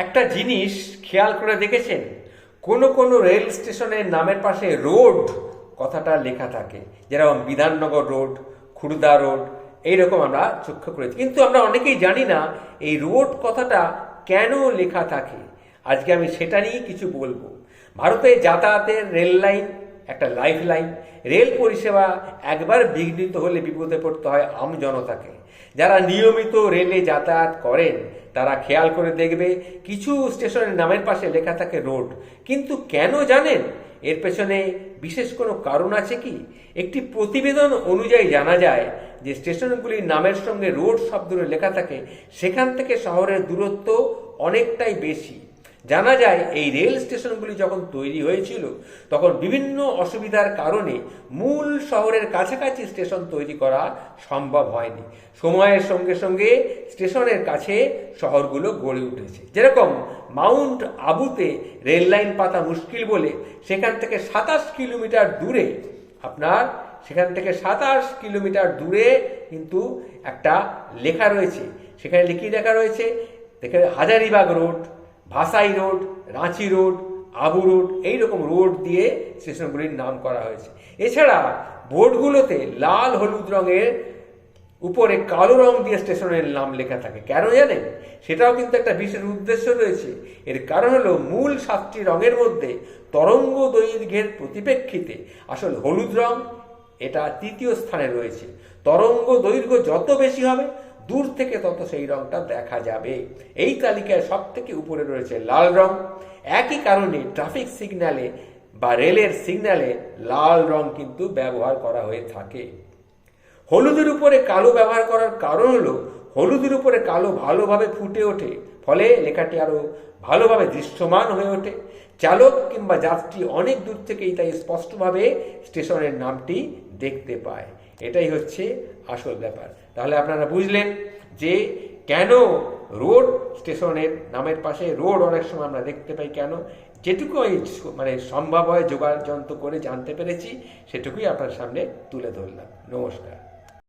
একটা জিনিস খেয়াল করে দেখেছেন, কোনো কোনো রেল স্টেশনের নামের পাশে রোড কথাটা লেখা থাকে, যেরকম বিধাননগর রোড, খুড়দা রোড, এইরকম আমরা চোখে করেছি। কিন্তু আমরা অনেকেই জানি না এই রোড কথাটা কেন লেখা থাকে। আজকে আমি সেটা নিয়ে কিছু বলবো। ভারতে যাতায়াতের রেল লাইন একটা লাইফ লাইন। রেল পরিষেবা একবার বিঘ্নিত হলে বিপদে পড়তে হয় আম জনতাকে। যারা নিয়মিত রেলে যাতায়াত করেন তারা খেয়াল করে দেখবে কিছু স্টেশনের নামের পাশে লেখা থাকে রোড। কিন্তু কেন জানেন? এর পেছনে বিশেষ কোনো কারণ আছে কি? একটি প্রতিবেদন অনুযায়ী জানা যায় যে স্টেশনগুলির নামের সঙ্গে রোড শব্দ লেখা থাকে সেখান থেকে শহরের দূরত্ব অনেকটাই বেশি। জানা যায় এই রেল স্টেশনগুলি যখন তৈরি হয়েছিল তখন বিভিন্ন অসুবিধার কারণে মূল শহরের কাছাকাছি স্টেশন তৈরি করা সম্ভব হয়নি। সময়ের সঙ্গে সঙ্গে স্টেশনের কাছে শহরগুলো গড়ে উঠেছে। যেরকম মাউন্ট আবুতে রেল লাইন পাতা মুশকিল বলে সেখান থেকে 27 কিলোমিটার দূরে কিন্তু একটা লেখা রয়েছে। সেখানে লিখিয়ে লেখা রয়েছে, দেখে Hazaribagh road, Vasai road, Ranchi road, Abu road, এইরকম রোড দিয়ে স্টেশনগুলির নাম করা হয়েছে। এছাড়া বোর্ডগুলোতে লাল হলুদ রঙের উপরে কালো রং দিয়ে স্টেশনের নাম লেখা থাকে। কেন জানেন? সেটাও কিন্তু একটা বিশেষ উদ্দেশ্য রয়েছে। এর কারণ হলো মূল 7টি রঙের মধ্যে তরঙ্গ দৈর্ঘ্যের পরিপ্রেক্ষিতে আসল হলুদ রং এটা 3য় স্থানে রয়েছে। তরঙ্গ দৈর্ঘ্য যত বেশি হবে দূর থেকে তত সেই রংটা দেখা যাবে। এই তালিকায় সব থেকে উপরে রয়েছে লাল রং। একই কারণে ট্রাফিক সিগন্যালে বা রেলের সিগন্যালে লাল রং কিন্তু ব্যবহার করা হয়ে থাকে। হলুদের উপরে কালো ব্যবহার করার কারণ হলো হলুদের উপরে কালো ভালোভাবে ফুটে ওঠে, ফলে লেখাটি আরো ভালোভাবে দৃশ্যমান হয়ে ওঠে। চালক কিংবা যাত্রী অনেক দূর থেকেই তাই স্পষ্টভাবে স্টেশনের নামটি দেখতে পায়। এটাই হচ্ছে আসল ব্যাপার। তাহলে আপনারা বুঝলেন যে কেন রোড স্টেশনের নামের পাশে রোড অনেক সময় আমরা দেখতে পাই। কেন? যেটুকু সম্ভব হয় যোগাযোগ করে জানতে পেরেছি সেটুকুই আপনার সামনে তুলে ধরলাম। নমস্কার।